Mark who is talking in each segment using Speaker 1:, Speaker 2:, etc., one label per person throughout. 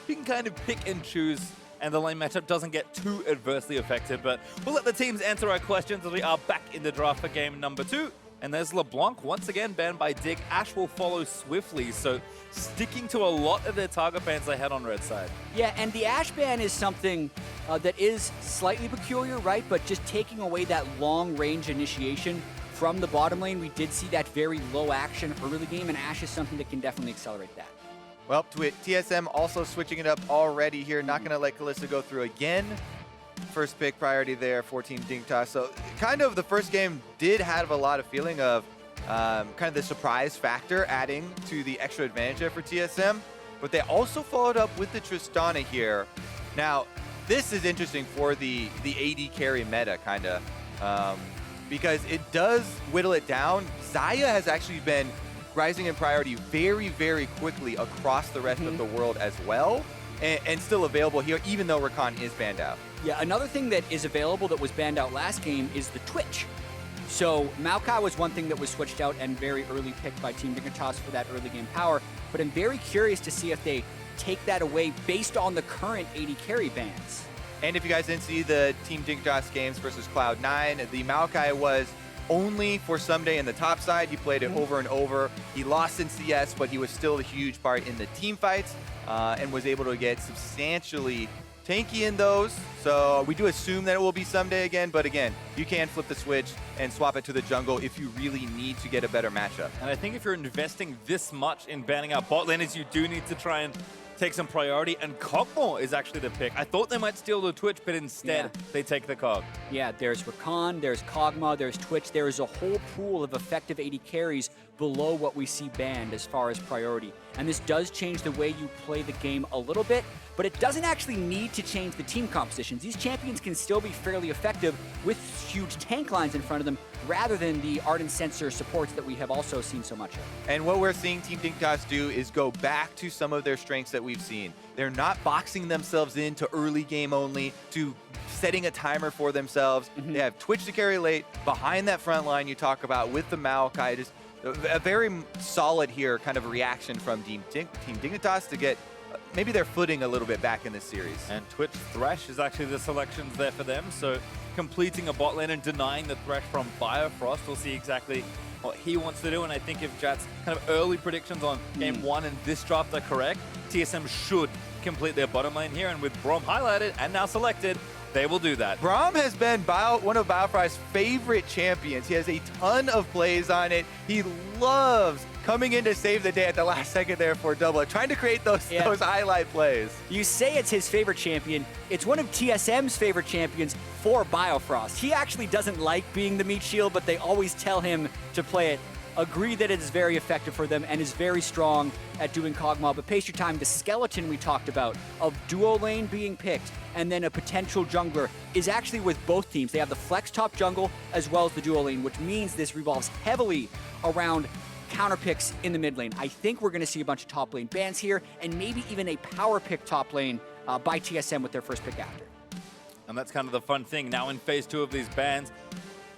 Speaker 1: you can kind of pick and choose, and the lane matchup doesn't get too adversely affected. But we'll let the teams answer our questions as we are back in the draft for game number 2. And there's LeBlanc, once again banned by Dig. Ashe will follow swiftly, so sticking to a lot of their target bans they had on red side.
Speaker 2: Yeah, and the Ashe ban is something that is slightly peculiar, right? But just taking away that long-range initiation from the bottom lane, we did see that very low action early game, and Ashe is something that can definitely accelerate that.
Speaker 3: Well, TSM also switching it up already here. Not going to let Kalista go through again. First pick priority there for Team Dignitas. So kind of the first game did have a lot of feeling of kind of the surprise factor adding to the extra advantage there for TSM. But they also followed up with the Tristana here. Now, this is interesting for the AD carry meta, kind of, because it does whittle it down. Xayah has actually been rising in priority very, very quickly across the rest of the world as well, and still available here, even though Rakan is banned out.
Speaker 2: Yeah, another thing that is available that was banned out last game is the Twitch. So Maokai was one thing that was switched out and very early picked by Team Dignitas for that early game power, but I'm very curious to see if they take that away based on the current AD carry bans.
Speaker 3: And if you guys didn't see the Team Dignitas games versus Cloud9, the Maokai was only for Someday in the top side. He played it over and over. He lost in CS, but he was still a huge part in the team fights and was able to get substantially tanky in those. So we do assume that it will be Someday again, but again, you can flip the switch and swap it to the jungle if you really need to get a better matchup.
Speaker 1: And I think if you're investing this much in banning out bot laners, you do need to try and take some priority, and Kog'Maw is actually the pick. I thought they might steal the Twitch, but instead they take the Kog.
Speaker 2: Yeah, there's Rakan, there's Kog'Maw, there's Twitch. There is a whole pool of effective AD carries below what we see banned as far as priority. And this does change the way you play the game a little bit, but it doesn't actually need to change the team compositions. These champions can still be fairly effective with huge tank lines in front of them, rather than the Ardent Sensor supports that we have also seen so much of.
Speaker 3: And what we're seeing Team Dignitas do is go back to some of their strengths that we've seen. They're not boxing themselves into early game only, to setting a timer for themselves. They have Twitch to carry late, behind that front line you talk about with the Maokai. Just a very solid here kind of reaction from Team Dignitas to get maybe their footing a little bit back in this series.
Speaker 1: And Twitch Thresh is actually the selections there for them, so completing a bot lane and denying the Thresh from Biofrost. We'll see exactly what he wants to do, and I think if Jat's kind of early predictions on game 1 and this draft are correct, TSM should complete their bottom lane here, and with Braum highlighted and now selected, they will do that.
Speaker 3: Braum has been one of Biofrost's favorite champions. He has a ton of plays on it. He loves coming in to save the day at the last second there for double, trying to create those highlight plays.
Speaker 2: You say it's his favorite champion. It's one of TSM's favorite champions for Biofrost. He actually doesn't like being the meat shield, but they always tell him to play it. Agree that it is very effective for them and is very strong at doing Kog'Maw, but pace your time. The skeleton we talked about of duo lane being picked and then a potential jungler is actually with both teams. They have the flex top jungle as well as the duo lane, which means this revolves heavily around counter picks in the mid lane. I think we're going to see a bunch of top lane bans here and maybe even a power pick top lane by TSM with their first pick after.
Speaker 1: And that's kind of the fun thing. Now in phase 2 of these bans,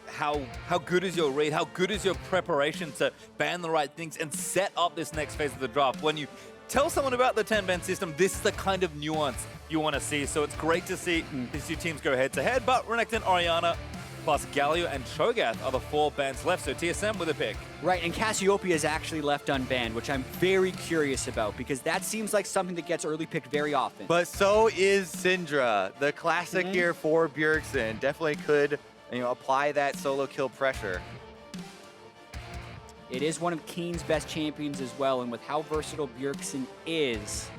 Speaker 1: how good is your read? How good is your preparation to ban the right things and set up this next phase of the draft? When you tell someone about the 10-ban system, this is the kind of nuance you want to see. So it's great to see these two teams go head-to-head, but Renekton, Orianna, plus Galio and Cho'Gath are the 4 bans left, so TSM with a pick.
Speaker 2: Right, and Cassiopeia is actually left unbanned, which I'm very curious about because that seems like something that gets early picked very often.
Speaker 3: But so is Syndra, the classic here for Bjergsen. Definitely could apply that solo kill pressure.
Speaker 2: It is one of Keen's best champions as well, and with how versatile Bjergsen is,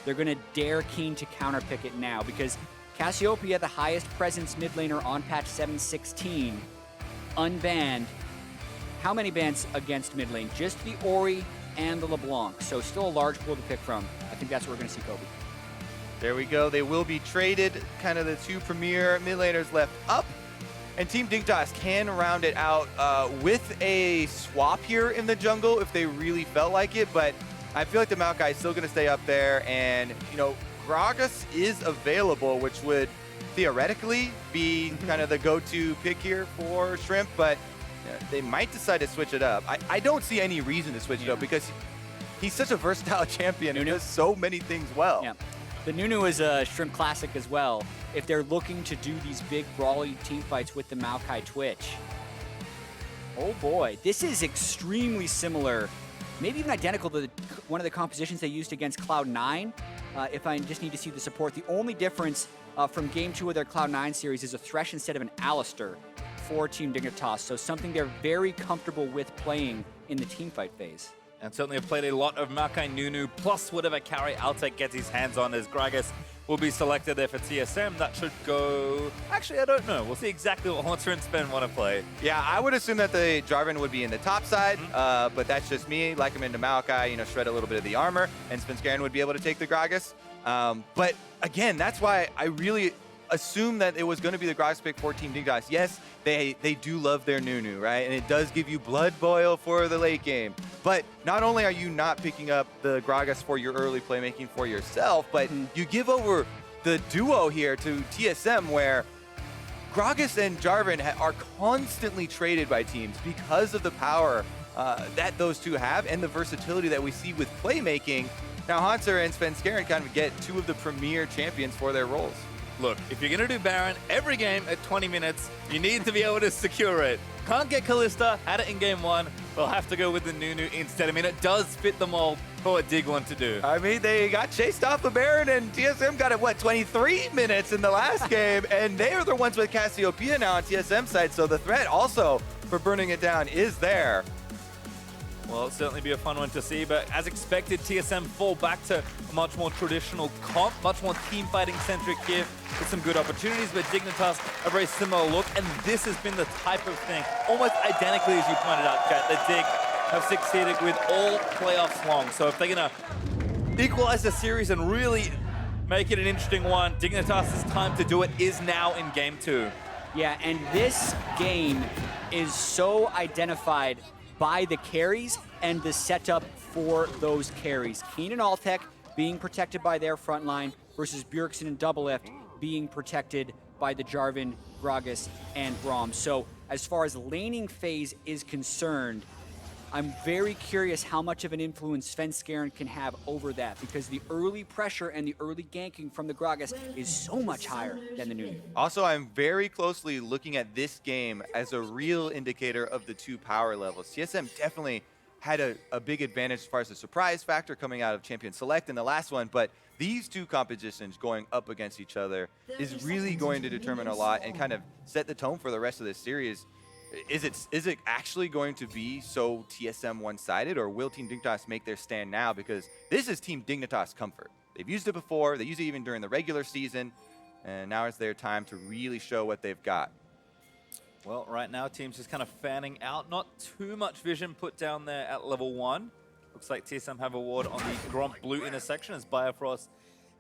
Speaker 2: they're going to dare Keen to counterpick it now because Cassiopeia, the highest presence mid laner on patch 7.16, unbanned. How many bans against mid lane? Just the Ori and the LeBlanc, so still a large pool to pick from. I think that's what we're going to see, Kobe.
Speaker 3: There we go. They will be traded. Kind of the 2 premier mid laners left up. And Team Dignitas can round it out with a swap here in the jungle if they really felt like it, but I feel like the Maokai is still going to stay up there, and, Gragas is available, which would theoretically be kind of the go-to pick here for Shrimp, but they might decide to switch it up. I don't see any reason to switch it up because he's such a versatile champion who does so many things well.
Speaker 2: Yeah. The Nunu is a Shrimp Classic as well. If they're looking to do these big brawly team fights with the Maokai Twitch. Oh boy, this is extremely similar, maybe even identical to one of the compositions they used against Cloud9. If I just need to see the support, the only difference from Game 2 of their Cloud9 series is a Thresh instead of an Alistair for Team Dignitas. So something they're very comfortable with playing in the teamfight phase.
Speaker 1: And certainly have played a lot of Maokai Nunu, plus whatever carry Altec gets his hands on, as Gragas will be selected there for TSM. That should go... Actually, I don't know. We'll see exactly what Haunter and Sven want to play.
Speaker 3: Yeah, I would assume that the Jarvan would be in the top side, but that's just me. Like him into Maokai, you know, shred a little bit of the armor, and Svenskeren would be able to take the Gragas. But again, that's why I really assume that it was going to be the Gragas pick for Team Dignitas. Yes, they do love their Nunu, right? And it does give you blood boil for the late game. But not only are you not picking up the Gragas for your early playmaking for yourself, but you give over the duo here to TSM, where Gragas and Jarvan are constantly traded by teams because of the power that those two have and the versatility that we see with playmaking. Now, Haunter and Svenskeren kind of get two of the premier champions for their roles.
Speaker 1: Look, if you're going to do Baron every game at 20 minutes, you need to be able to secure it. Can't get Kalista, had it in game 1. We'll have to go with the Nunu instead. I mean, it does fit the mold for what Dig want to do.
Speaker 3: I mean, they got chased off the Baron, and TSM got it, what, 23 minutes in the last game, and they are the ones with Cassiopeia now on TSM side, so the threat also for burning it down is there.
Speaker 1: Well, it'll certainly be a fun one to see, but as expected, TSM fall back to a much more traditional comp, much more team-fighting-centric here with some good opportunities, but Dignitas a very similar look, and this has been the type of thing, almost identically as you pointed out, Kat, that Dig have succeeded with all playoffs long. So if they're going to equalize the series and really make it an interesting one, Dignitas' time to do it is now in Game 2.
Speaker 2: Yeah, and this game is so identified by the carries and the setup for those carries. Keen and Altec being protected by their front line versus Bjergsen and Doublelift being protected by the Jarvan, Gragas, and Braum. So as far as laning phase is concerned, I'm very curious how much of an influence Svenskeren can have over that, because the early pressure and the early ganking from the Gragas is so much higher than the Nunu.
Speaker 3: Also, I'm very closely looking at this game as a real indicator of the two power levels. TSM definitely had a big advantage as far as the surprise factor coming out of Champion Select in the last one, but these two compositions going up against each other is really going to determine a lot and kind of set the tone for the rest of this series. Is it actually going to be so TSM one-sided, or will Team Dignitas make their stand now? Because this is Team Dignitas comfort. They've used it before, they used it even during the regular season, and now is their time to really show what they've got.
Speaker 1: Well, right now, teams just kind of fanning out. Not too much vision put down there at level 1. Looks like TSM have a ward on the Gromp blue intersection as Biofrost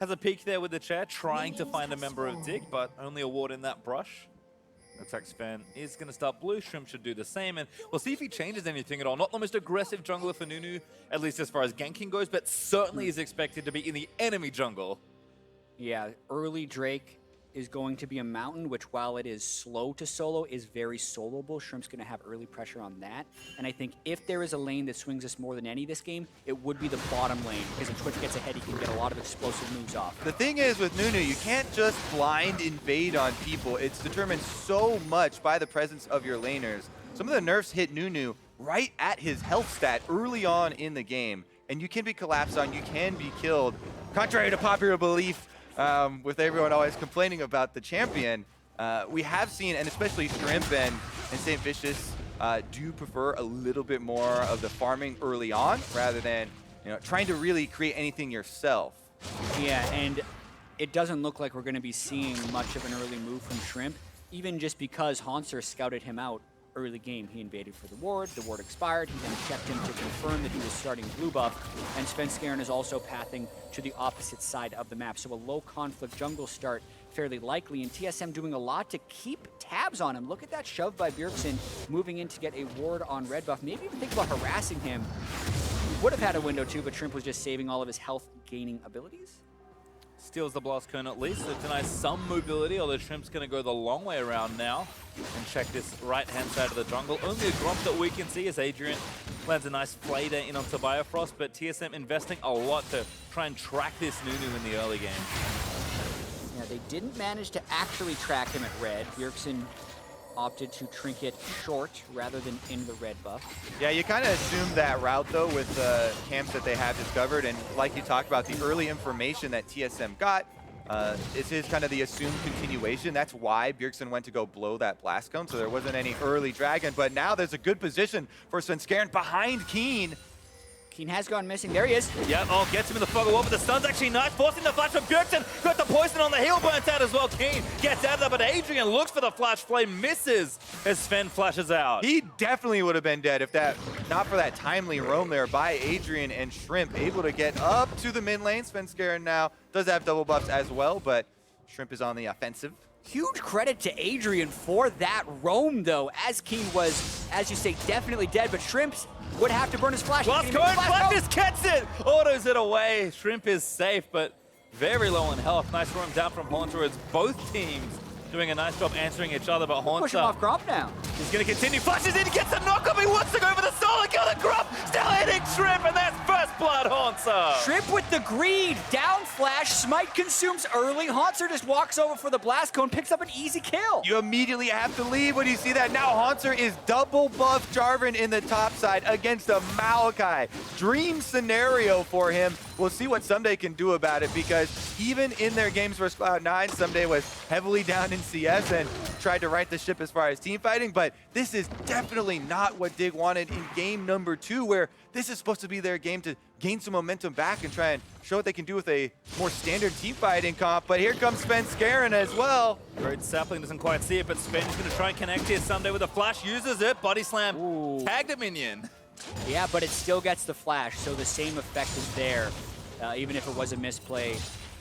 Speaker 1: has a peek there with the chair, trying to find a member of Dig, but only a ward in that brush. Looks like Sven is going to start blue. Shrimp should do the same, and we'll see if he changes anything at all. Not the most aggressive jungler for Nunu, at least as far as ganking goes, but certainly is expected to be in the enemy jungle.
Speaker 2: Yeah, early Drake is going to be a mountain, which while it is slow to solo, is very soloable. Shrimp's going to have early pressure on that. And I think if there is a lane that swings us more than any this game, it would be the bottom lane, because if Twitch gets ahead, he can get a lot of explosive moves off.
Speaker 3: The thing is with Nunu, you can't just blind invade on people. It's determined so much by the presence of your laners. Some of the nerfs hit Nunu right at his health stat early on in the game, and you can be collapsed on, you can be killed. Contrary to popular belief, with everyone always complaining about the champion, we have seen, and especially Shrimp and St. Vicious do prefer a little bit more of the farming early on rather than, you know, trying to really create anything yourself.
Speaker 2: Yeah, and it doesn't look like we're going to be seeing much of an early move from Shrimp, even just because Haunter scouted him out early game. He invaded for the ward expired, he then checked him to confirm that he was starting blue buff, and Svenskeren is also pathing to the opposite side of the map. So a low conflict jungle start fairly likely, and TSM doing a lot to keep tabs on him. Look at that shove by Bjergsen, moving in to get a ward on red buff. Maybe even think about harassing him. He would have had a window too, but Shrimp was just saving all of his health gaining abilities.
Speaker 1: steals the blast cone at least, so denies some mobility, although Shrimp's going to go the long way around now and check this right-hand side of the jungle. Only a Gromp that we can see as Adrian lands a nice flader in onto Biofrost, but TSM investing a lot to try and track this Nunu in the early game.
Speaker 2: Yeah, they didn't manage to actually track him at red. Bjergsen opted to trinket short rather than in the red buff.
Speaker 3: Yeah, you kind of assume that route, though, with the camps that they have discovered. And like you talked about, the early information that TSM got, this is kind of the assumed continuation. That's why Bjergsen went to go blow that blast cone, so there wasn't any early dragon. But now there's a good position for Svenskeren behind Keen.
Speaker 2: Keen has gone missing. There he is.
Speaker 1: Yep, oh, gets him in the fog of war, but the stun's actually nice, forcing the flash from Bjergsen. Got the poison on the heel, burnt out as well. Keen gets out of there, but Adrian looks for the flash flame, misses as Sven flashes out.
Speaker 3: He definitely would have been dead if not for that timely roam there by Adrian and Shrimp, able to get up to the mid lane. Svenskeren now does have double buffs as well, but Shrimp is on the offensive.
Speaker 2: Huge credit to Adrian for that roam, though, as Keen was, as you say, definitely dead, but Shrimps would have to burn his flash.
Speaker 1: Blast cone, Flash just gets it! Autos it away. Shrimp is safe, but very low on health. Nice roam down from Haunter as both teams doing a nice job answering each other, but Haunter...
Speaker 2: Push him off Gromp now.
Speaker 1: He's going to continue. Flashes in, gets a knockup. He wants to go for the solo kill. The Gromp still hitting Shrimp, and that's first blood, Haunter.
Speaker 2: Shrimp with the greed. Down flash. Smite consumes early. Haunter just walks over for the blast cone, picks up an easy kill.
Speaker 3: You immediately have to leave when you see that. Now Haunter is double buff Jarvan in the top side against a Maokai. Dream scenario for him. We'll see what Someday can do about it, because even in their games versus Cloud9, Someday was heavily down in CS and tried to right the ship as far as team fighting, but this is definitely not what Dig wanted in game number 2, where this is supposed to be their game to gain some momentum back and try and show what they can do with a more standard team fighting comp. But here comes Svenskeren as well.
Speaker 1: Great Sapling doesn't quite see it, but Sven's going to try and connect here Someday with a flash, uses it, body slam, tagged a minion.
Speaker 2: Yeah, but it still gets the flash, so the same effect is there, even if it was a misplay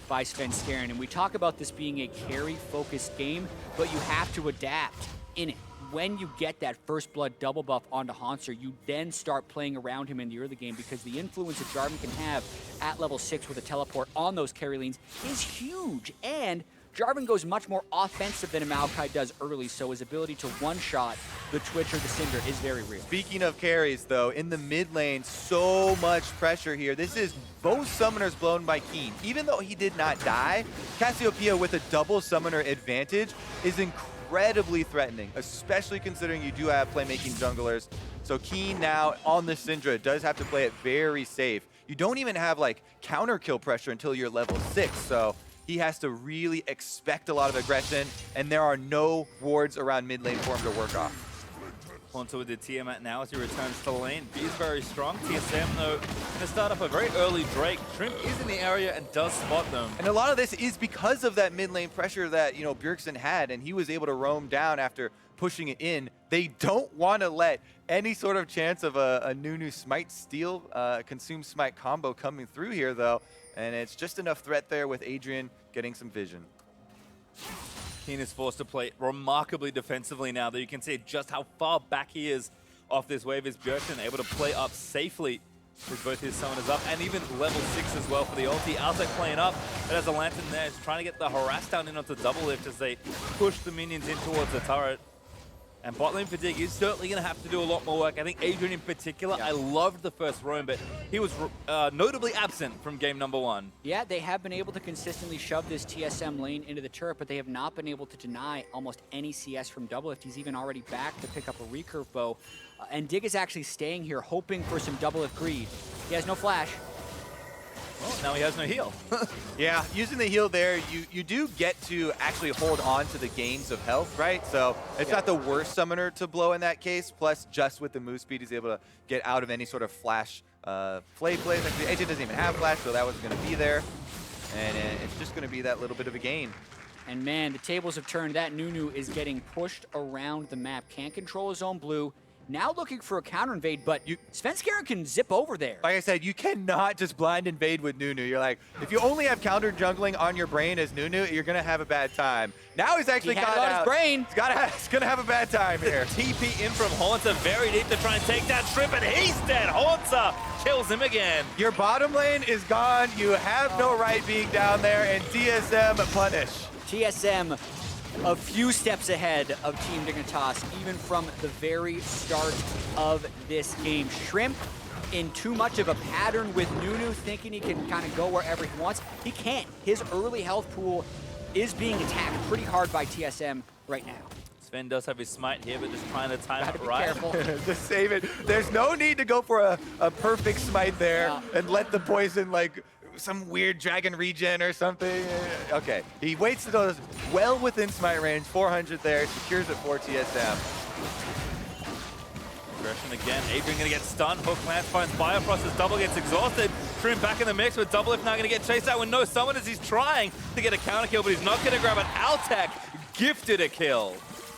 Speaker 2: by Svenskeren. And we talk about this being a carry-focused game, but you have to adapt in it. When you get that first blood double buff onto Haunter, you then start playing around him in the early game, because the influence that Jarvan can have at level 6 with a teleport on those carry lanes is huge. And Jarvan goes much more offensive than a Maokai does early, so his ability to one-shot the Twitch or the Cinder is very real.
Speaker 3: Speaking of carries, though, in the mid lane, so much pressure here. This is both summoners blown by Keen. Even though he did not die, Cassiopeia with a double summoner advantage is incredibly threatening, especially considering you do have playmaking junglers. So Keen now on the Syndra does have to play it very safe. You don't even have like counter kill pressure until you're level 6, so he has to really expect a lot of aggression, and there are no wards around mid lane for him to work off.
Speaker 1: Haunter with the Tiamat now as he returns to the lane. B is very strong. TSM, though, going to start up a very early Drake. Shrimp is in the area and does spot them.
Speaker 3: And a lot of this is because of that mid lane pressure that, you know, Bjergsen had, and he was able to roam down after pushing it in. They don't want to let any sort of chance of a Nunu Smite steal, consume Smite combo coming through here, though. And it's just enough threat there with Adrian getting some vision.
Speaker 1: Keen is forced to play remarkably defensively now, though you can see just how far back he is off this wave. Is Bjergsen able to play up safely with both his summoners up, and even level 6 as well for the ulti. Altek playing up, but as a Lantern there is trying to get the harass down in onto double lift as they push the minions in towards the turret. And bot lane for Dig is certainly going to have to do a lot more work. I think Adrian in particular, I loved the first roam, but he was notably absent from game number 1.
Speaker 2: Yeah, they have been able to consistently shove this TSM lane into the turret, but they have not been able to deny almost any CS from Doublelift. He's even already back to pick up a recurve bow. And Dig is actually staying here, hoping for some Doublelift greed. He has no flash.
Speaker 1: Well, now he has no heal.
Speaker 3: Yeah, using the heal there, you do get to actually hold on to the gains of health, right? So it's not the worst summoner to blow in that case. Plus, just with the move speed, he's able to get out of any sort of flash play plays. Actually, AJ doesn't even have flash, so that wasn't going to be there. And it's just going to be that little bit of a gain.
Speaker 2: And man, the tables have turned. That Nunu is getting pushed around the map. Can't control his own blue. Now looking for a counter invade, but Svenskeren can zip over there.
Speaker 3: Like I said, you cannot just blind invade with Nunu. You're like, if you only have counter jungling on your brain as Nunu, you're going to have a bad time. Now he's actually got
Speaker 2: it on his brain.
Speaker 3: He's going to have a bad time here.
Speaker 1: TP in from Haunter, very deep to try and take down Shrimp, and he's dead. Haunter kills him again.
Speaker 3: Your bottom lane is gone. You have no right being down there, and TSM punish.
Speaker 2: TSM a few steps ahead of Team Dignitas, even from the very start of this game. Shrimp in too much of a pattern with Nunu, thinking he can kind of go wherever he wants. He can't. His early health pool is being attacked pretty hard by TSM right now.
Speaker 1: Sven does have his smite here, but just trying to time
Speaker 2: Gotta
Speaker 1: it
Speaker 2: be
Speaker 1: right.
Speaker 2: careful.
Speaker 3: Just save it. There's no need to go for a perfect smite there and let the poison, like, some weird dragon regen or something. Okay, he waits till it's well within smite range. 400 there, secures it for TSM.
Speaker 1: Aggression again. Adrian gonna get stunned. Hook lands, finds Biofrost as Double gets exhausted. Shrimp back in the mix with Double if now gonna get chased out with no summon as he's trying to get a counter kill, but he's not gonna grab it. Altec gifted a kill.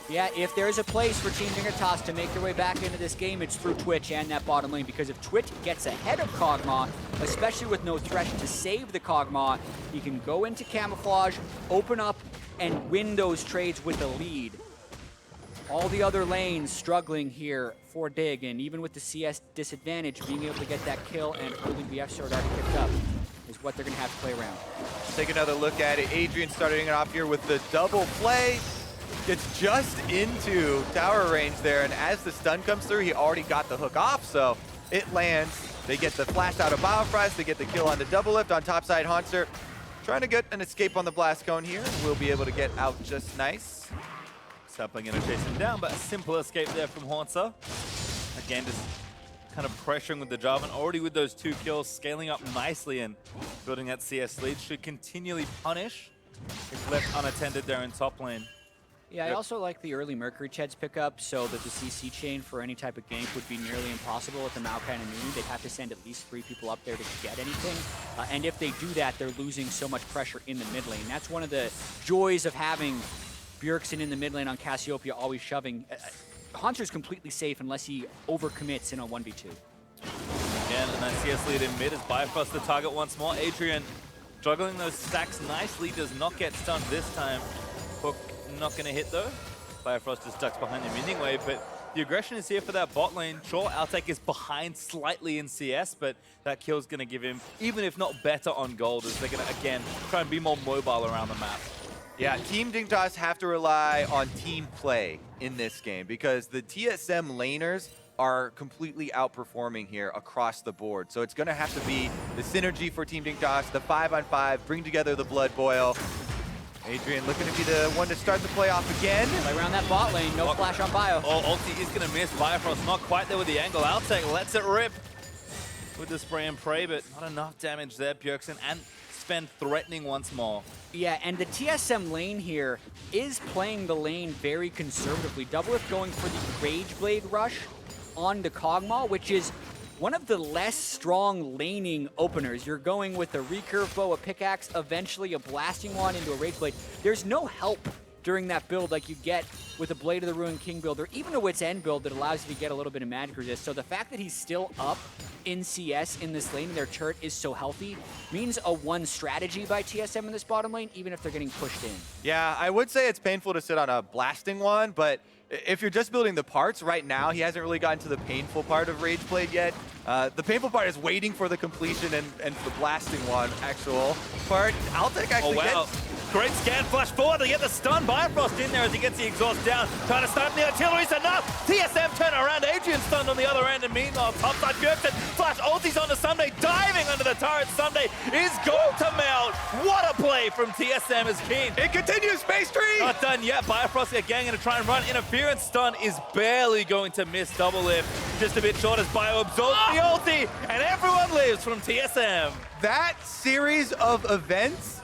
Speaker 2: Yeah, if there's a place for Team Dignitas to make their way back into this game, it's through Twitch and that bottom lane, because if Twitch gets ahead of Kog'Maw, especially with no Thresh to save the Kog'Maw, he can go into camouflage, open up, and win those trades with the lead. All the other lanes struggling here for Dig, and even with the CS disadvantage, being able to get that kill and holding BF sword already picked up is what they're going to have to play around.
Speaker 3: Take another look at it. Adrian starting it off here with the double play. Gets just into tower range there, and as the stun comes through, he already got the hook off, so it lands. They get the flash out of Biofrost, they get the kill on the double lift on topside Haunter. Trying to get an escape on the blast cone here, and we'll be able to get out just nice.
Speaker 1: Sapling gonna chase him down, but a simple escape there from Haunter. Again, just kind of pressuring with the Jarvan, already with those 2 kills, scaling up nicely and building that CS lead. Should continually punish if left unattended there in top lane.
Speaker 2: Yeah, I also like the early Mercury Cheds pickup, so that the CC chain for any type of gank would be nearly impossible with the Maokai and Nunu. They'd have to send at least 3 people up there to get anything. And if they do that, they're losing so much pressure in the mid lane. That's one of the joys of having Bjergsen in the mid lane on Cassiopeia always shoving. Haunter's completely safe unless he overcommits in a 1v2.
Speaker 1: Again, and that CS lead in mid is Bifrost the target once more. Adrian juggling those stacks nicely, does not get stunned this time. Hook not going to hit though. Bifrost just ducks behind the minion wave, but the aggression is here for that bot lane. Sure, Altec is behind slightly in CS, but that kill's going to give him, even if not better on gold, as they're going to, again, try and be more mobile around the map.
Speaker 3: Yeah, Team Dignitas have to rely on team play in this game because the TSM laners are completely outperforming here across the board. So it's going to have to be the synergy for Team Dignitas, the 5-on-5, bring together the Blood Boil. Adrian looking to be the one to start the playoff again.
Speaker 2: Play around that bot lane, no flash on Bio.
Speaker 1: Oh, ulti is going to miss. Biofrost not quite there with the angle. Altec lets it rip with the spray and pray, but not enough damage there. Bjergsen and Sven threatening once more.
Speaker 2: Yeah, and the TSM lane here is playing the lane very conservatively. Doublelift going for the Rage Blade rush on the Kog'Maw, which is one of the less strong laning openers. You're going with a recurve bow, a pickaxe, eventually a blasting wand into a Rage Blade. There's no help during that build like you get with a Blade of the Ruined King build, or even a Wit's End build that allows you to get a little bit of magic resist. So the fact that he's still up in CS in this lane and their turret is so healthy means a one strategy by TSM in this bottom lane, even if they're getting pushed in.
Speaker 3: Yeah, I would say it's painful to sit on a blasting one, but if you're just building the parts right now, he hasn't really gotten to the painful part of Rage Blade yet. The painful part is waiting for the completion and the blasting one actual part. Altec actually gets...
Speaker 1: Great scan, flash forward, they get the stun. Bifrost in there as he gets the exhaust down. Trying to start the artillery's enough. TSM turn around, Adrian stunned on the other end, and meanwhile, topside Bjergsen, flash ultis onto Sunday, diving under the turret. Sunday is going to melt. What a play from TSM as Keen.
Speaker 3: It continues, Space Tree!
Speaker 1: Not done yet. Bifrost again going to try and run. Interference stun is barely going to miss double lift. Just a bit short as Bio absorbs the ulti, and everyone lives from TSM.
Speaker 3: That series of events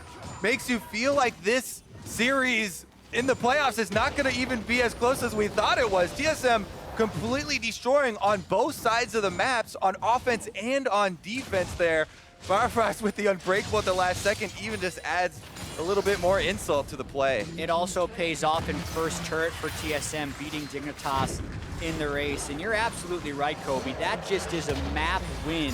Speaker 3: makes you feel like this series in the playoffs is not going to even be as close as we thought it was. TSM completely destroying on both sides of the maps, on offense and on defense there. Bifrost with the unbreakable at the last second even just adds a little bit more insult to the play.
Speaker 2: It also pays off in first turret for TSM, beating Dignitas in the race. And you're absolutely right, Kobe. That just is a map win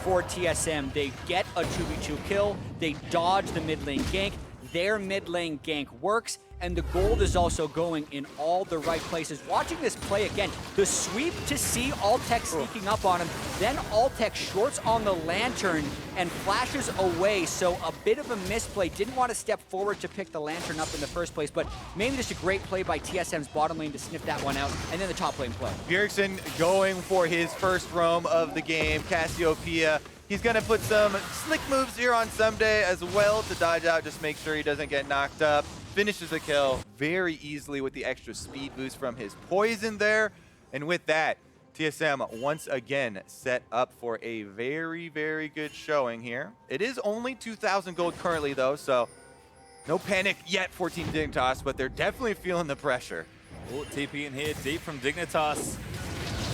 Speaker 2: for TSM. They get a 2v2 kill, they dodge the mid lane gank, their mid lane gank works, and the gold is also going in all the right places. Watching this play again, the sweep to see Altec sneaking up on him, then Altec shorts on the Lantern and flashes away, so a bit of a misplay. Didn't want to step forward to pick the Lantern up in the first place, but maybe just a great play by TSM's bottom lane to sniff that one out, and then the top lane play.
Speaker 3: Bjergsen going for his first roam of the game. Cassiopeia, he's going to put some slick moves here on Someday as well to dodge out, just make sure he doesn't get knocked up. Finishes the kill very easily with the extra speed boost from his poison there. And with that, TSM once again set up for a very, very good showing here. It is only 2,000 gold currently though, so no panic yet for Team Dignitas, but they're definitely feeling the pressure.
Speaker 1: Oh, TP in here deep from Dignitas.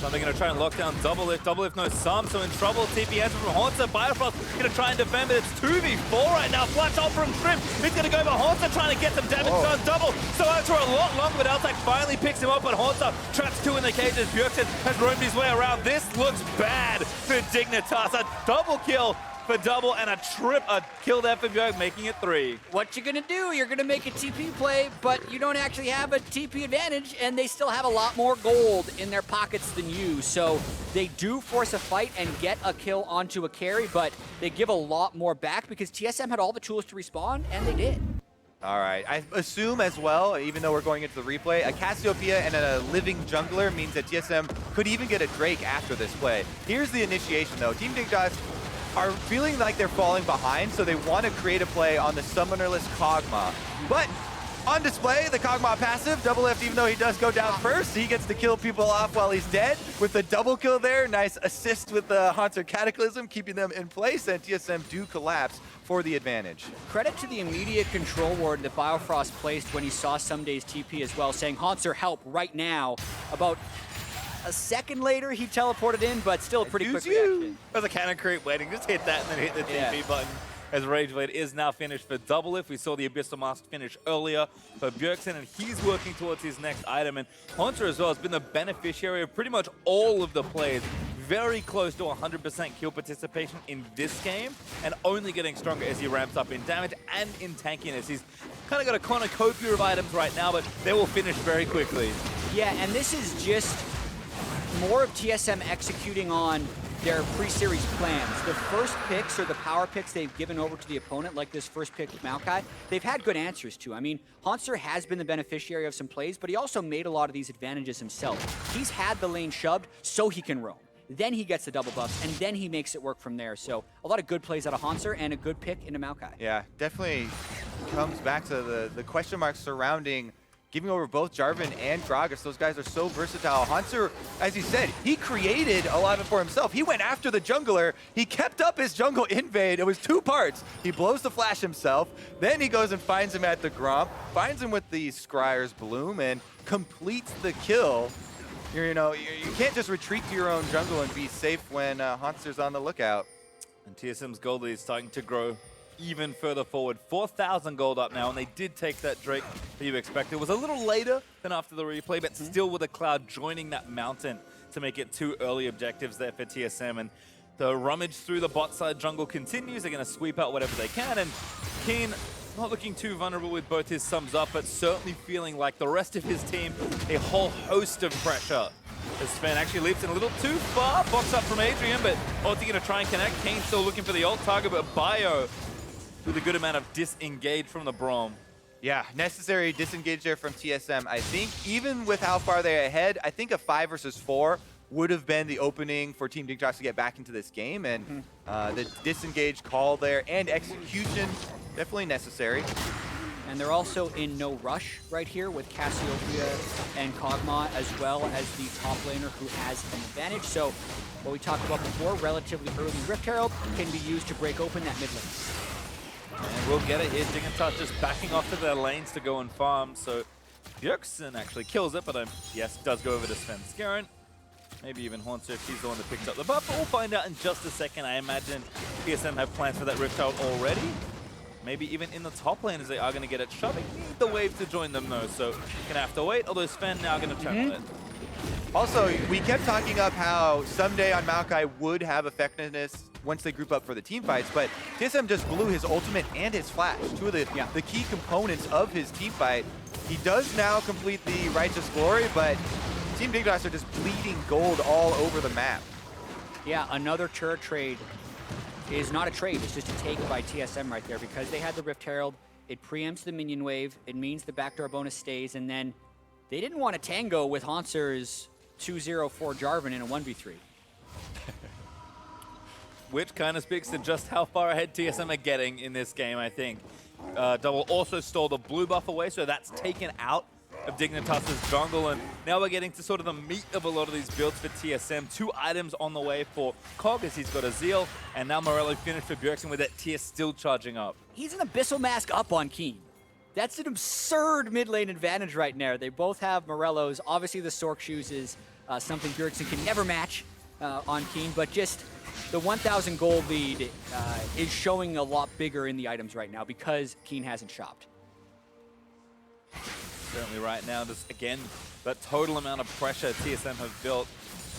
Speaker 1: So they're going to try and lock down Double Lift knows some, so in trouble. TP answer from Haunter. Biofrost going to try and defend, but it's 2v4 right now. Flash off from Shrimp. He's going to go, but Haunter trying to get some damage on Double. So out for a lot longer, but Altec finally picks him up, but Haunter traps 2 in the cages. Bjergsen has roamed his way around. This looks bad for Dignitas. A double kill for Double and a kill there for Bjerg, making it 3.
Speaker 2: What you gonna do? You're gonna make a TP play, but you don't actually have a TP advantage, and they still have a lot more gold in their pockets than you. So they do force a fight and get a kill onto a carry, but they give a lot more back because TSM had all the tools to respond, and they did.
Speaker 3: All right, I assume as well, even though we're going into the replay, a Cassiopeia and a living jungler means that TSM could even get a Drake after this play. Here's the initiation though. Team Dignitas are feeling like they're falling behind, so they want to create a play on the summonerless Kog'Maw. But on display, the Kog'Maw passive, Double Lift, even though he does go down first, he gets to kill people off while he's dead with the double kill there. Nice assist with the Haunter Cataclysm, keeping them in place, and TSM do collapse for the advantage.
Speaker 2: Credit to the immediate control ward that Biofrost placed when he saw Someday's TP as well, saying, Haunter, help right now. About a second later, he teleported in, but still a pretty quick reaction.
Speaker 1: There's a cannon creep waiting. Just hit that and then hit the TP button. As Rage Blade is now finished for Double Lift. We saw the Abyssal Mask finish earlier for Bjergsen, and he's working towards his next item. And Haunter as well has been the beneficiary of pretty much all of the plays. Very close to 100% kill participation in this game, and only getting stronger as he ramps up in damage and in tankiness. He's kind of got a cornucopia of items right now, but they will finish very quickly.
Speaker 2: Yeah, and this is just more of TSM executing on their pre-series plans. The first picks or the power picks they've given over to the opponent, like this first pick with Maokai, they've had good answers to. I mean, Haunter has been the beneficiary of some plays, but he also made a lot of these advantages himself. He's had the lane shoved so he can roam. Then he gets the double buffs, and then he makes it work from there. So a lot of good plays out of Haunter and a good pick into Maokai.
Speaker 3: Yeah, definitely comes back to the question marks surrounding giving over both Jarvan and Gragas. Those guys are so versatile. Haunter, as he said, he created a lot of it for himself. He went after the jungler. He kept up his jungle invade. It was 2 parts. He blows the flash himself. Then he goes and finds him at the Gromp, finds him with the Scryer's Bloom, and completes the kill. You can't just retreat to your own jungle and be safe when Haunter's on the lookout.
Speaker 1: And TSM's gold lead is starting to grow even further forward. 4,000 gold up now, and they did take that Drake that you expected. It was a little later than after the replay, but still with a Cloud joining that mountain to make it 2 early objectives there for TSM. And the rummage through the bot side jungle continues. They're going to sweep out whatever they can, and Keen not looking too vulnerable with both his sums up, but certainly feeling like the rest of his team a whole host of pressure. As Sven actually leaps in a little too far. Box up from Adrian, but Ulti going to try and connect. Kane still looking for the ult target, but Bio with a good amount of disengage from the Braum.
Speaker 3: Yeah, necessary disengage there from TSM. I think even with how far they're ahead, I think a 5 versus 4 would have been the opening for Team Dignitas to get back into this game. And the disengage call there and execution, definitely necessary.
Speaker 2: And they're also in no rush right here with Cassiopeia and Kog'Maw, as well as the top laner who has an advantage. So what we talked about before, relatively early Rift Herald can be used to break open that mid lane.
Speaker 1: And we'll get it here. Dignitas just backing off to their lanes to go and farm. So Bjergsen actually kills it, but yes, does go over to Sven Skaren. Maybe even Haunter if he's the one that picks up the buff. But we'll find out in just a second. I imagine TSM have plans for that Rift Herald already. Maybe even in the top lane as they are going to get it shoving. Need the wave to join them though, so going to have to wait. Although Sven now going to turn on it.
Speaker 3: Also, we kept talking up how someday on Maokai would have effectiveness once they group up for the team fights, but TSM just blew his ultimate and his flash, two of the key components of his team fight. He does now complete the Righteous Glory, but Team Dignitas are just bleeding gold all over the map.
Speaker 2: Yeah, another turret trade is not a trade, it's just a take by TSM right there because they had the Rift Herald. It preempts the minion wave, it means the backdoor bonus stays, and then they didn't want to tango with Hauntzer's 2-0 for Jarvan in a 1v3.
Speaker 1: Which kind of speaks to just how far ahead TSM are getting in this game, I think. Double also stole the blue buff away, so that's taken out of Dignitas' jungle, and now we're getting to sort of the meat of a lot of these builds for TSM. 2 items on the way for Cog as he's got a Zeal, and now Morello finished for Bjergsen with that TS still charging up.
Speaker 2: He's an Abyssal Mask up on Keen. That's an absurd mid lane advantage right now. They both have Morellos. Obviously the Sork Shoes is something Bjergsen can never match on Keen, but just the 1,000 gold lead is showing a lot bigger in the items right now because Keen hasn't shopped.
Speaker 1: Certainly right now, just again, that total amount of pressure TSM have built,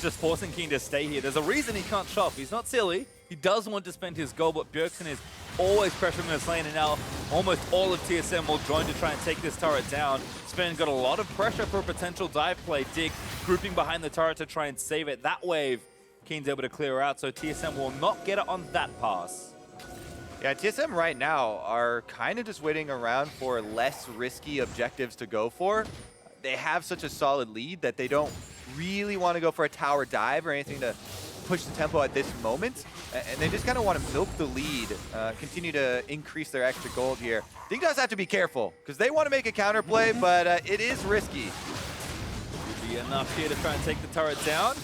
Speaker 1: just forcing Keen to stay here. There's a reason he can't shop. He's not silly. He does want to spend his gold, but Bjergsen is always pressuring this lane, and now almost all of TSM will join to try and take this turret down. Sven got a lot of pressure for a potential dive play. Dig grouping behind the turret to try and save it. That wave, Keen's able to clear out, so TSM will not get it on that pass.
Speaker 3: Yeah, TSM right now are kind of just waiting around for less risky objectives to go for. They have such a solid lead that they don't really want to go for a tower dive or anything to push the tempo at this moment. And they just kind of want to milk the lead, continue to increase their extra gold here. Dignitas have to be careful because they want to make a counterplay, but it is risky.
Speaker 1: Should be enough here to try and take the turret down.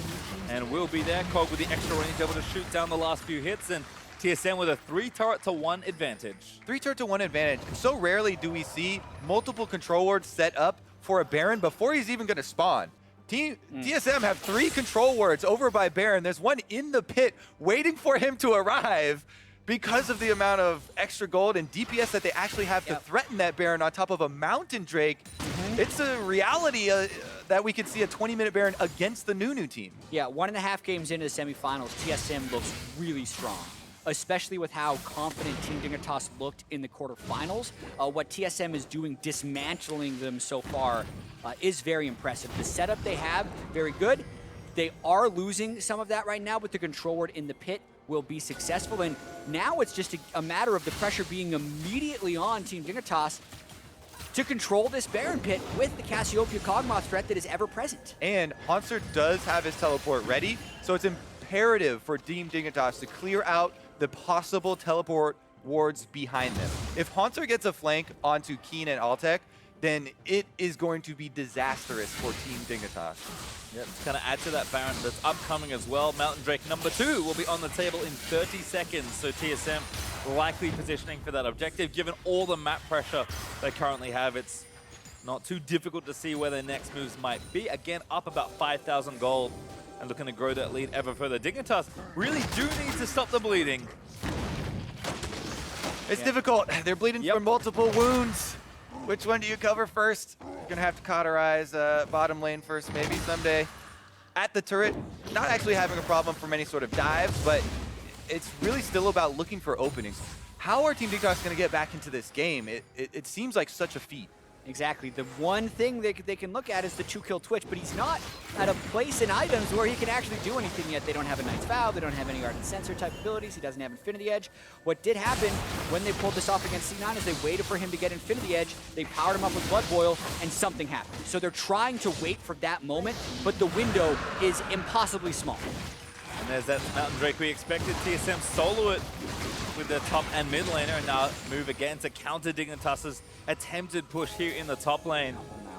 Speaker 1: And we'll be there. Cog with the extra range, able to shoot down the last few hits, and TSM with a 3-turret-to-1 advantage.
Speaker 3: 3-turret-to-1 advantage. So rarely do we see multiple control wards set up for a Baron before he's even going to spawn. TSM have 3 control wards over by Baron. There's one in the pit waiting for him to arrive because of the amount of extra gold and DPS that they actually have to threaten that Baron on top of a Mountain Drake. It's a reality that we could see a 20-minute Baron against the Nunu team.
Speaker 2: Yeah, 1.5 games into the semifinals, TSM looks really strong, especially with how confident Team Dignitas looked in the quarterfinals. What TSM is doing, dismantling them so far, is very impressive. The setup they have, very good. They are losing some of that right now, but the control ward in the pit will be successful. And now it's just a matter of the pressure being immediately on Team Dignitas to control this Baron pit with the Cassiopeia Kog'Maw threat that is ever present.
Speaker 3: And Haunzer does have his teleport ready, so it's imperative for Team Dignitas to clear out the possible teleport wards behind them. If Haunzer gets a flank onto Keen and Altec, then it is going to be disastrous for Team Dignitas.
Speaker 1: Yep, to kind of add to that Baron that's upcoming as well. Mountain Drake #2 will be on the table in 30 seconds, so TSM likely positioning for that objective. Given all the map pressure they currently have, it's not too difficult to see where their next moves might be. Again, up about 5,000 gold and looking to grow that lead ever further. Dignitas really do need to stop the bleeding.
Speaker 3: It's difficult. They're bleeding from multiple wounds. Which one do you cover first? You're going to have to cauterize bottom lane first, maybe someday. At the turret, not actually having a problem from any sort of dive, but it's really still about looking for openings. How are Team Dignitas going to get back into this game? It seems like such a feat.
Speaker 2: Exactly. The one thing they can look at is the 2-kill Twitch, but he's not at a place in items where he can actually do anything yet. They don't have a Knight's Vow, they don't have any Ardent Sensor type abilities, he doesn't have Infinity Edge. What did happen when they pulled this off against C9 is they waited for him to get Infinity Edge, they powered him up with Blood Boil, and something happened. So they're trying to wait for that moment, but the window is impossibly small.
Speaker 1: And there's that Mountain Drake we expected. TSM solo it with their top and mid laner, and now move again to counter Dignitas' attempted push here in the top lane.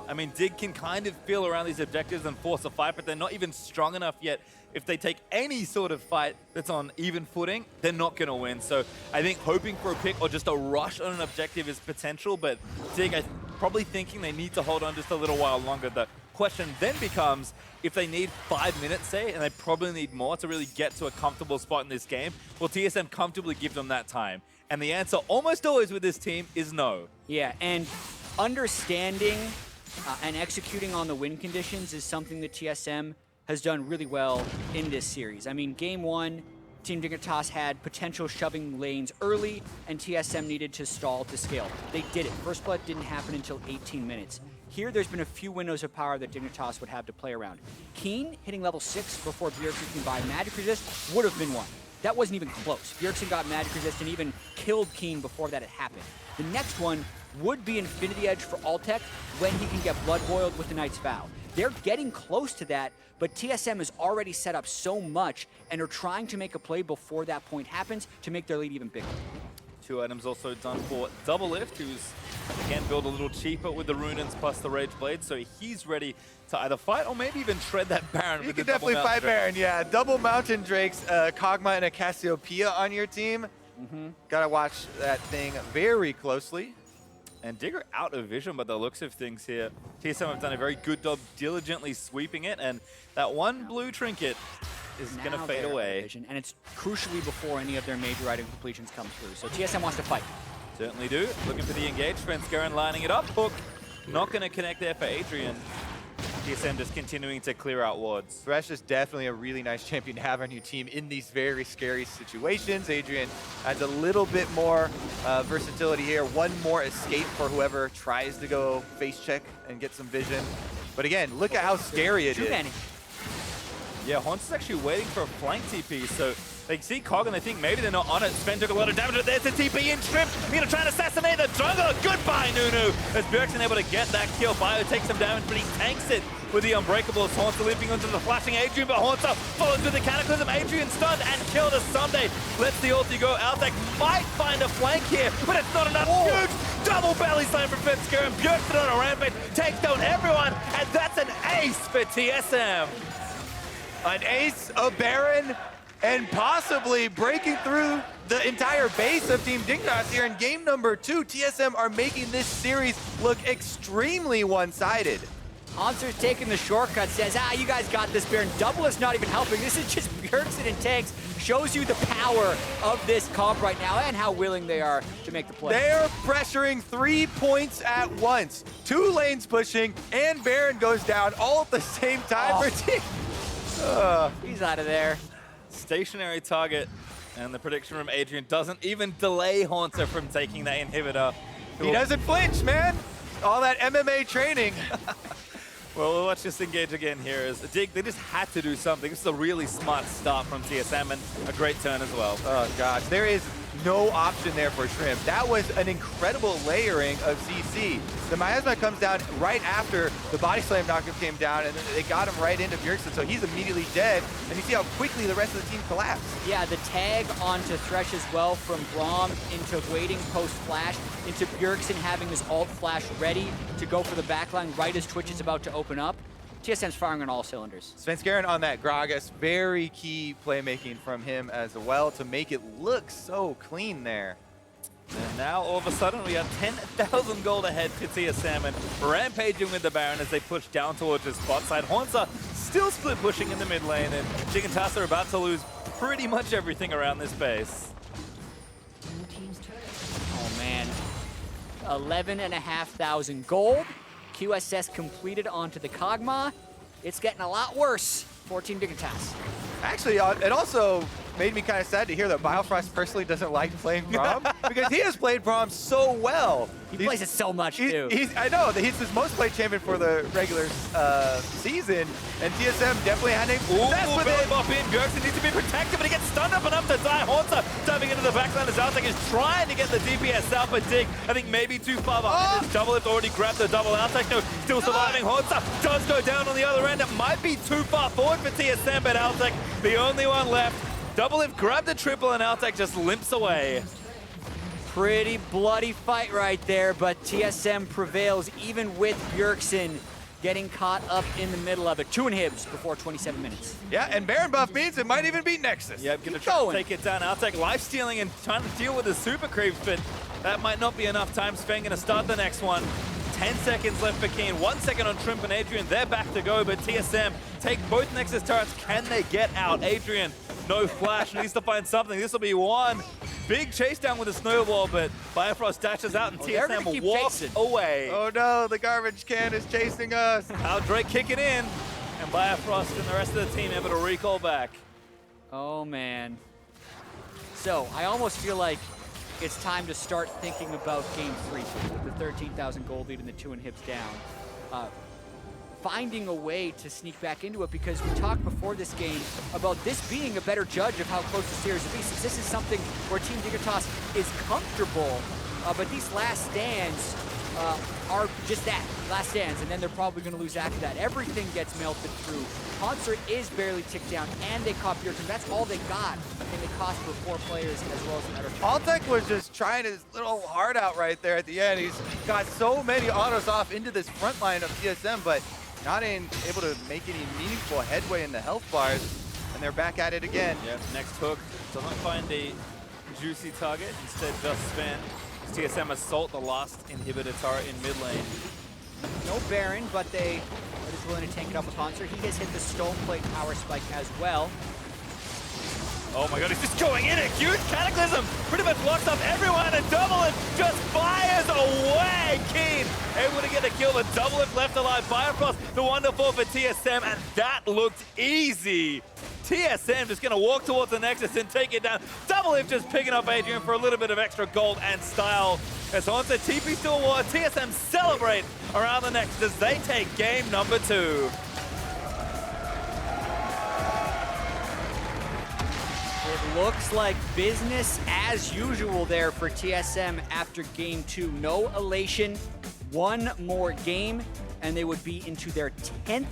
Speaker 1: I mean, Dig can kind of feel around these objectives and force a fight, but they're not even strong enough yet. If they take any sort of fight that's on even footing, they're not going to win. So I think hoping for a pick or just a rush on an objective is potential, but Dig, I'm probably thinking they need to hold on just a little while longer. The question then becomes, if they need 5 minutes, say, and they probably need more to really get to a comfortable spot in this game, will TSM comfortably give them that time? And the answer almost always with this team is no.
Speaker 2: Yeah, and understanding and executing on the win conditions is something that TSM has done really well in this series. I mean, game 1, Team Dignitas had potential shoving lanes early, and TSM needed to stall to scale. They did it. First blood didn't happen until 18 minutes. Here, there's been a few windows of power that Dignitas would have to play around. Keen hitting level 6 before Bjergsen can buy Magic Resist would have been one. That wasn't even close. Bjergsen got Magic Resist and even killed Keen before that had happened. The next one would be Infinity Edge for Altec when he can get Blood Boiled with the Knight's Vow. They're getting close to that, but TSM has already set up so much and are trying to make a play before that point happens to make their lead even bigger.
Speaker 1: 2 items also done for Double Lift, who's again built a little cheaper with the Runins plus the Rage Blade, so he's ready to either fight or maybe even tread that Baron.
Speaker 3: You can definitely fight Baron, yeah. Double Mountain Drakes, Kog'Maw and a Cassiopeia on your team. Gotta watch that thing very closely.
Speaker 1: And Digger out of vision by the looks of things here. TSM have done a very good job diligently sweeping it, and that one blue trinket is going to fade away.
Speaker 2: And it's crucially before any of their major item completions come through. So TSM wants to fight.
Speaker 1: Certainly do. Looking for the engage. Svenskeren lining it up. Hook. Not going to connect there for Adrian. TSM just continuing to clear out wards.
Speaker 3: Thresh is definitely a really nice champion to have on your team in these very scary situations. Adrian adds a little bit more versatility here. One more escape for whoever tries to go face check and get some vision. But again, look at how scary it is.
Speaker 1: Yeah, Haunts is actually waiting for a flank TP, so they see Cog and they think maybe they're not on it. Sven took a lot of damage, but there's the TP in Shrimp. Gonna try and assassinate the jungler. Goodbye, Nunu. As Bjergsen able to get that kill. Bio takes some damage, but he tanks it with the Unbreakables. Haunter leaping onto the flashing Adrian, but Haunter follows with the Cataclysm. Adrian stunned and killed a Sunday. Lets the ulti go. Altec might find a flank here, but it's not enough. Huge double belly slam from Svenskeren. Bjergsen on a rampage takes down everyone, and that's an ace for TSM.
Speaker 3: An ace, a Baron, and possibly breaking through the entire base of Team Dignitas here in game number 2. TSM are making this series look extremely one-sided.
Speaker 2: Hanser's taking the shortcut, says, you guys got this, Baron. Double is not even helping. This is just Bjergsen and tanks. Shows you the power of this comp right now and how willing they are to make the play.
Speaker 3: They're pressuring 3 points at once. 2 lanes pushing, and Baron goes down all at the same time for Team.
Speaker 2: He's out of there.
Speaker 1: Stationary target, and the prediction from Adrian doesn't even delay Haunter from taking that inhibitor.
Speaker 3: He doesn't flinch, man. All that MMA training.
Speaker 1: Well, let's just engage again here. As Dig, they just had to do something. This is a really smart start from TSM and a great turn as well.
Speaker 3: Oh gosh, there is no option there for Shrimp. That was an incredible layering of CC. The miasma comes down right after the body slam knockup came down, and they got him right into Bjergsen, so he's immediately dead. And you see how quickly the rest of the team collapsed.
Speaker 2: Yeah, the tag onto Thresh as well from Braum into waiting post-flash, into Bjergsen having his ult flash ready to go for the backline right as Twitch is about to open up. TSM's firing on all cylinders.
Speaker 3: Svenskeren on that Gragas, very key playmaking from him as well to make it look so clean there.
Speaker 1: And now all of a sudden we have 10,000 gold ahead to TSM and rampaging with the Baron as they push down towards his spot side. Haunter still split pushing in the mid lane, and Dignitas are about to lose pretty much everything around this base.
Speaker 2: Oh man, 11,500 gold. QSS completed onto the Kog'Maw. It's getting a lot worse for Team Dignitas.
Speaker 3: Actually, it also made me kind of sad to hear that Biofrost personally doesn't like playing Braum because he has played Braum so well.
Speaker 2: He plays it so much, too.
Speaker 3: I know, he's his most played champion for the regular season, and TSM definitely had a success with it.
Speaker 1: Bop in. Bjergsen needs to be protected, but he gets stunned up enough to die. Haunter diving into the backline as Altec is trying to get the DPS out, but Dig, I think maybe too far behind. His double lift already grabbed the double. Altec, no, still surviving. Haunter does go down on the other end. It might be too far forward for TSM, but Altec, the only one left. Double lift grabbed the triple, and Altec just limps away.
Speaker 2: Pretty bloody fight right there, but TSM prevails even with Bjergsen getting caught up in the middle of it. 2 inhibs before 27 minutes.
Speaker 3: Yeah, and Baron buff means it might even beat Nexus.
Speaker 1: Yep, gonna try to take it down. Altec life stealing and trying to deal with the super creeps, but that might not be enough time. Sven gonna start the next one. 10 seconds left for Keen, 1 second on Shrimp and Adrian. They're back to go, but TSM take both Nexus turrets. Can they get out? Adrian, no flash, needs to find something. This will be one big chase down with a snowball, but Biofrost dashes out and TSM walks away.
Speaker 3: Oh no, the garbage can is chasing us.
Speaker 1: Drake kicking in, And Bifrost and the rest of the team able to recall back.
Speaker 2: Oh, man. So, I almost feel like it's time to start thinking about Game 3 with the 13,000 gold lead and the 2 inhibs down. Finding a way to sneak back into it, because we talked before this game about this being a better judge of how close the series will be, since this is something where Team Dignitas is comfortable, but these last stands are just that, last stands, and then they're probably going to lose after that. Everything gets melted through. Concert is barely ticked down, and they caught Beer. That's all they got, and they cost for 4 players as well as another.
Speaker 3: Altec was just trying his little heart out right there at the end. He's got so many autos off into this front line of TSM, but not able to make any meaningful headway in the health bars, and they're back at it again.
Speaker 1: Yep, next hook doesn't find a juicy target, instead just spin. TSM assault the last inhibitor turret in mid lane.
Speaker 2: No Baron, but they are just willing to tank it up with Concert. He has hit the Stone Plate power spike as well.
Speaker 1: Oh my god, he's just going in, a huge Cataclysm! Pretty much locks up everyone, and Double Lift just fires away! Keen able to get a kill, but Double Lift left alive. Bifrost, the wonderful for TSM, and that looked easy. TSM just gonna walk towards the Nexus and take it down. Double Lift just picking up Adrian for a little bit of extra gold and style. As onto TP still war, TSM celebrate around the Nexus as they take game number 2.
Speaker 2: It looks like business as usual there for TSM after game 2. No elation, one more game, and they would be into their 10th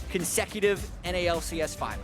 Speaker 2: consecutive NALCS final.